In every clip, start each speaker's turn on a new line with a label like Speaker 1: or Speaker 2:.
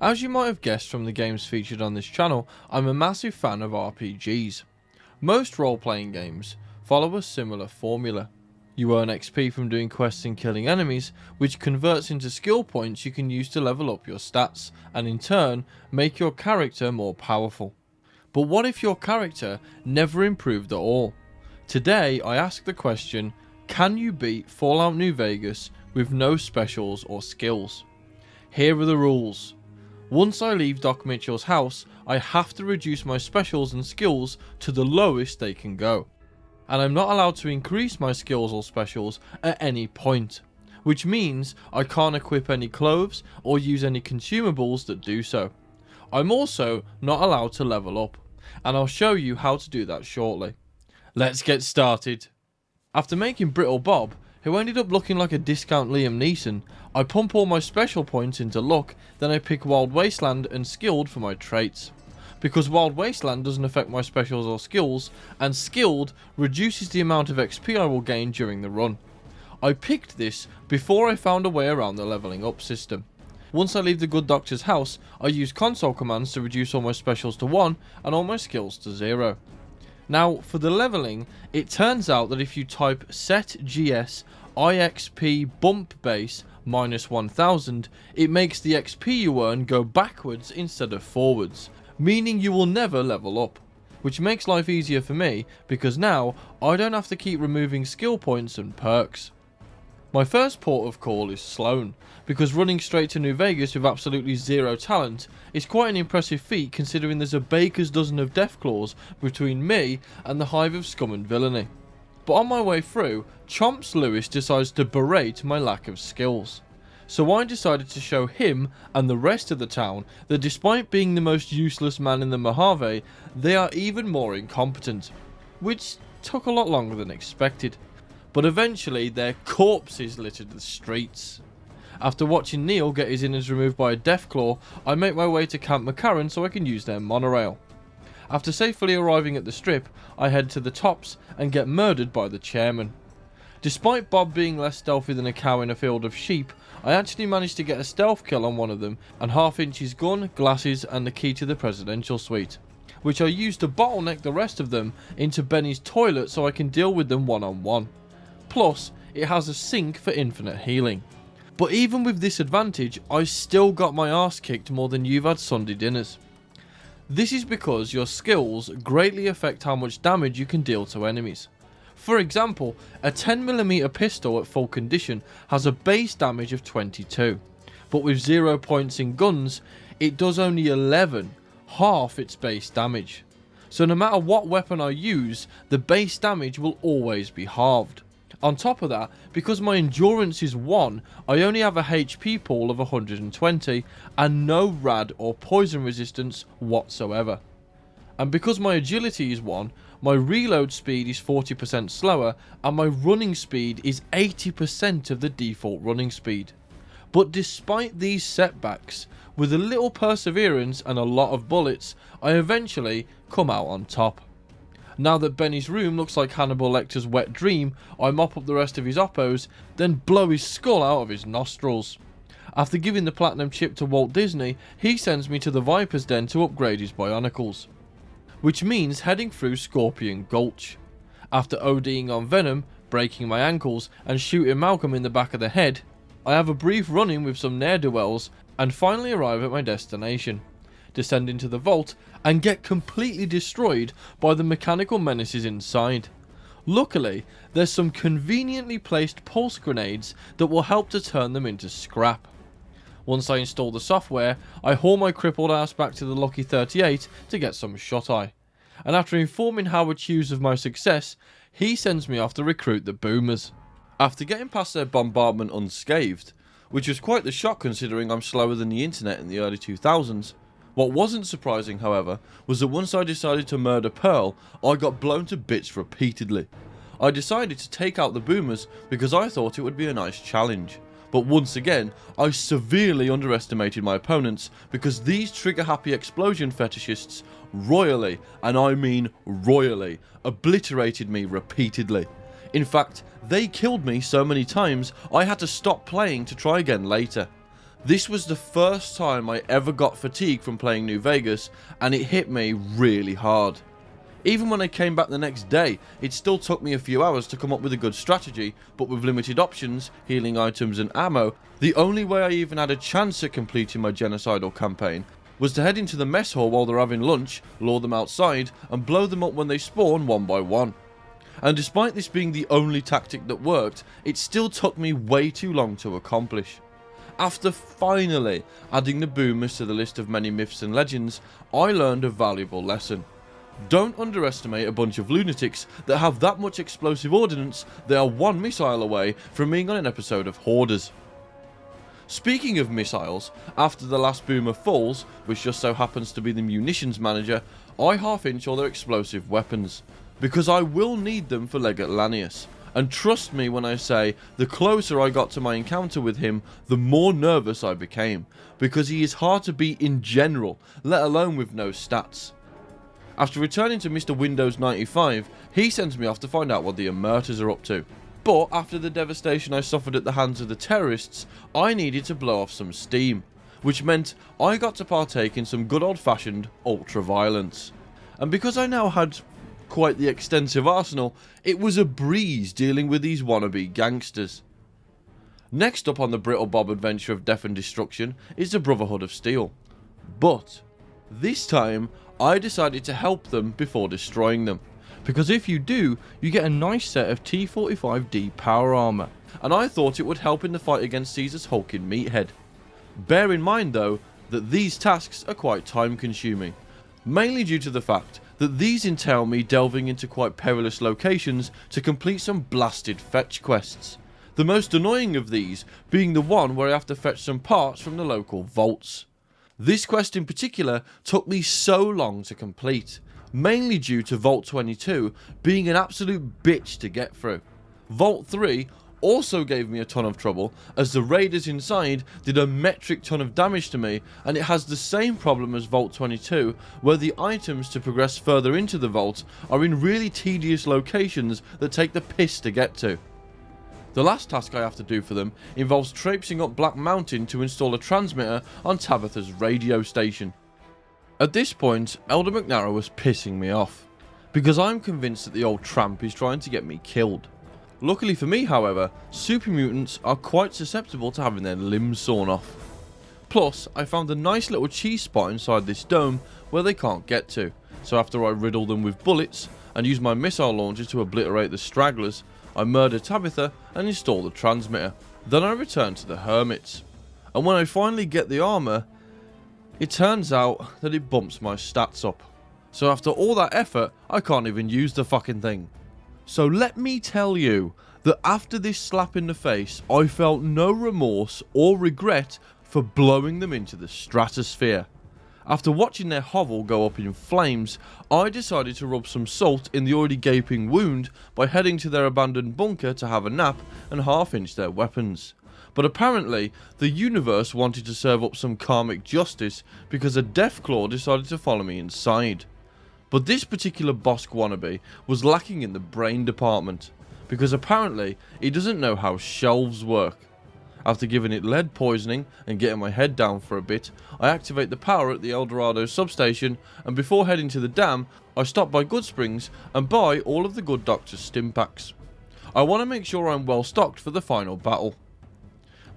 Speaker 1: As you might have guessed from the games featured on this channel, I'm a massive fan of RPGs. Most role-playing games follow a similar formula. You earn XP from doing quests and killing enemies, which converts into skill points you can use to level up your stats, and in turn, make your character more powerful. But what if your character never improved at all? Today, I ask the question, can you beat Fallout New Vegas with no specials or skills? Here are the rules. Once I leave Doc Mitchell's house, I have to reduce my specials and skills to the lowest they can go. And I'm not allowed to increase my skills or specials at any point, which means I can't equip any clothes or use any consumables that do so. I'm also not allowed to level up, and I'll show you how to do that shortly. Let's get started. After making Brittle Bob, who ended up looking like a discount Liam Neeson, I pump all my special points into luck, then I pick Wild Wasteland and Skilled for my traits. Because Wild Wasteland doesn't affect my specials or skills, and Skilled reduces the amount of XP I will gain during the run. I picked this before I found a way around the leveling up system. Once I leave the good doctor's house, I use console commands to reduce all my specials to 1 and all my skills to 0. Now, for the leveling, it turns out that if you type set gs IXP bump base minus 1000, it makes the XP you earn go backwards instead of forwards, meaning you will never level up, which makes life easier for me because now I don't have to keep removing skill points and perks. My first port of call is Sloan, because running straight to New Vegas with absolutely zero talent is quite an impressive feat considering there's a baker's dozen of Deathclaws between me and the hive of scum and villainy. But on my way through, Chomps Lewis decides to berate my lack of skills. So I decided to show him and the rest of the town that despite being the most useless man in the Mojave, they are even more incompetent, which took a lot longer than expected. But eventually their corpses littered the streets. After watching Neil get his innards removed by a Deathclaw, I make my way to Camp McCarran so I can use their monorail. After safely arriving at the strip, I head to the tops and get murdered by the chairman. Despite Bob being less stealthy than a cow in a field of sheep, I actually managed to get a stealth kill on one of them and Half-Inch's gun, glasses and the key to the presidential suite, which I used to bottleneck the rest of them into Benny's toilet so I can deal with them one-on-one. Plus, it has a sink for infinite healing. But even with this advantage, I still got my ass kicked more than you've had Sunday dinners. This is because your skills greatly affect how much damage you can deal to enemies. For example, a 10mm pistol at full condition has a base damage of 22, but with 0 points in guns, it does only 11, half its base damage. So no matter what weapon I use, the base damage will always be halved. On top of that, because my endurance is 1, I only have a HP pool of 120 and no rad or poison resistance whatsoever. And because my agility is 1, my reload speed is 40% slower and my running speed is 80% of the default running speed. But despite these setbacks, with a little perseverance and a lot of bullets, I eventually come out on top. Now that Benny's room looks like Hannibal Lecter's wet dream, I mop up the rest of his oppos, then blow his skull out of his nostrils. After giving the platinum chip to Walt Disney, he sends me to the Viper's Den to upgrade his bionicles, which means heading through Scorpion Gulch. After ODing on Venom, breaking my ankles and shooting Malcolm in the back of the head, I have a brief run-in with some ne'er-do-wells and finally arrive at my destination, descend into the vault and get completely destroyed by the mechanical menaces inside. Luckily, there's some conveniently placed pulse grenades that will help to turn them into scrap. Once I install the software, I haul my crippled ass back to the Lucky 38 to get some shut-eye, and after informing Howard Hughes of my success, he sends me off to recruit the Boomers. After getting past their bombardment unscathed, which was quite the shock considering I'm slower than the internet in the early 2000s, what wasn't surprising, however, was that once I decided to murder Pearl, I got blown to bits repeatedly. I decided to take out the Boomers because I thought it would be a nice challenge. But once again, I severely underestimated my opponents because these trigger-happy explosion fetishists royally, and I mean royally, obliterated me repeatedly. In fact, they killed me so many times I had to stop playing to try again later. This was the first time I ever got fatigue from playing New Vegas, and it hit me really hard. Even when I came back the next day, it still took me a few hours to come up with a good strategy, but with limited options, healing items and ammo, the only way I even had a chance at completing my genocidal campaign was to head into the mess hall while they're having lunch, lure them outside, and blow them up when they spawn one by one. And despite this being the only tactic that worked, it still took me way too long to accomplish. After finally adding the boomers to the list of many myths and legends, I learned a valuable lesson. Don't underestimate a bunch of lunatics that have that much explosive ordnance they are one missile away from being on an episode of Hoarders. Speaking of missiles, after the last boomer falls, which just so happens to be the munitions manager, I half-inch all their explosive weapons, because I will need them for Legate Lanius. And trust me when I say, the closer I got to my encounter with him, the more nervous I became, because he is hard to beat in general, let alone with no stats. After returning to Mr. Windows 95, he sends me off to find out what the Emerters are up to. But after the devastation I suffered at the hands of the terrorists, I needed to blow off some steam, which meant I got to partake in some good old-fashioned ultra-violence. And because I now had quite the extensive arsenal, it was a breeze dealing with these wannabe gangsters. Next up on the Brittle Bob adventure of death and destruction is the Brotherhood of Steel. But this time, I decided to help them before destroying them, because if you do, you get a nice set of T-45D power armor, and I thought it would help in the fight against Caesar's hulking meathead. Bear in mind though, that these tasks are quite time consuming, mainly due to the fact that these entail me delving into quite perilous locations to complete some blasted fetch quests. The most annoying of these being the one where I have to fetch some parts from the local vaults. This quest in particular took me so long to complete, mainly due to Vault 22 being an absolute bitch to get through. Vault 3 also gave me a ton of trouble, as the raiders inside did a metric ton of damage to me, and it has the same problem as Vault 22, where the items to progress further into the vault are in really tedious locations that take the piss to get to. The last task I have to do for them involves traipsing up Black Mountain to install a transmitter on Tabitha's radio station. At this point, Elder McNarrow was pissing me off, because I'm convinced that the old tramp is trying to get me killed. Luckily for me, however, super mutants are quite susceptible to having their limbs sawn off. Plus, I found a nice little cheese spot inside this dome where they can't get to, so after I riddle them with bullets and use my missile launcher to obliterate the stragglers, I murder Tabitha and install the transmitter. Then I return to the hermits, and when I finally get the armor, it turns out that it bumps my stats up. So after all that effort, I can't even use the fucking thing. So let me tell you that after this slap in the face, I felt no remorse or regret for blowing them into the stratosphere. After watching their hovel go up in flames, I decided to rub some salt in the already gaping wound by heading to their abandoned bunker to have a nap and half-inch their weapons. But apparently, the universe wanted to serve up some karmic justice because a Deathclaw decided to follow me inside. But this particular Bosk wannabe was lacking in the brain department, because apparently he doesn't know how shelves work. After giving it lead poisoning and getting my head down for a bit, I activate the power at the Eldorado substation, and before heading to the dam, I stop by Goodsprings and buy all of the Good Doctor's stim packs. I want to make sure I'm well stocked for the final battle.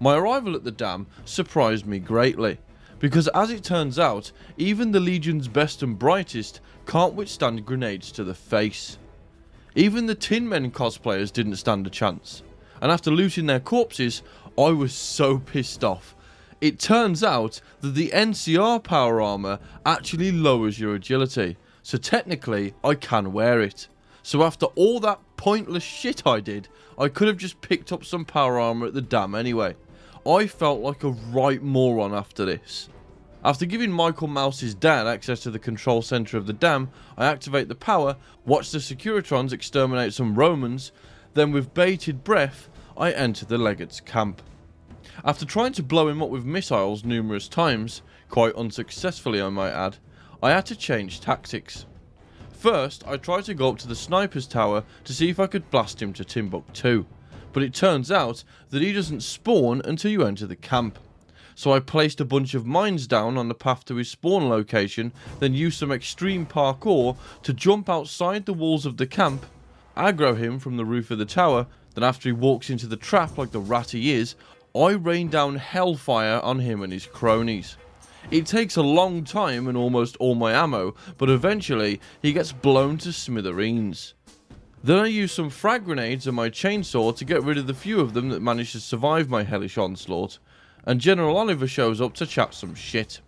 Speaker 1: My arrival at the dam surprised me greatly, because as it turns out, even the Legion's best and brightest can't withstand grenades to the face. Even the Tin Men cosplayers didn't stand a chance, and after looting their corpses, I was so pissed off. It turns out that the NCR power armor actually lowers your agility, so technically I can wear it. So after all that pointless shit I did, I could have just picked up some power armor at the dam anyway. I felt like a right moron after this. After giving Michael Mouse's dad access to the control center of the dam, I activate the power, watch the Securitrons exterminate some Romans, then with bated breath, I enter the Legate's camp. After trying to blow him up with missiles numerous times, quite unsuccessfully I might add, I had to change tactics. First, I tried to go up to the sniper's tower to see if I could blast him to Timbuktu, but it turns out that he doesn't spawn until you enter the camp. so I placed a bunch of mines down on the path to his spawn location, then used some extreme parkour to jump outside the walls of the camp, aggro him from the roof of the tower, then after he walks into the trap like the rat he is, I rain down hellfire on him and his cronies. It takes a long time and almost all my ammo, but eventually he gets blown to smithereens. Then I use some frag grenades and my chainsaw to get rid of the few of them that managed to survive my hellish onslaught, and General Oliver shows up to chat some shit.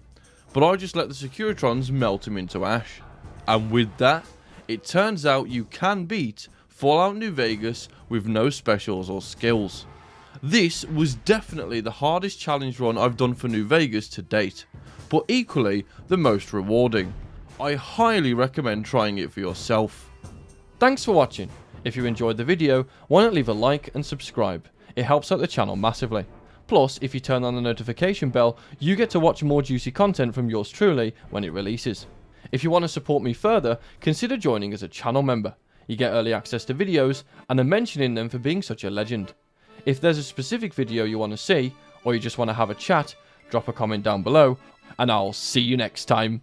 Speaker 1: But I just let the Securitrons melt him into ash. And with that, it turns out you can beat Fallout New Vegas with no specials or skills. This was definitely the hardest challenge run I've done for New Vegas to date, but equally the most rewarding. I highly recommend trying it for yourself. Thanks for watching. If you enjoyed the video, why not leave a like and subscribe? It helps out the channel massively. Plus, if you turn on the notification bell, you get to watch more juicy content from yours truly when it releases. If you want to support me further, consider joining as a channel member. You get early access to videos, and a mention in them for being such a legend. If there's a specific video you want to see, or you just want to have a chat, drop a comment down below, and I'll see you next time.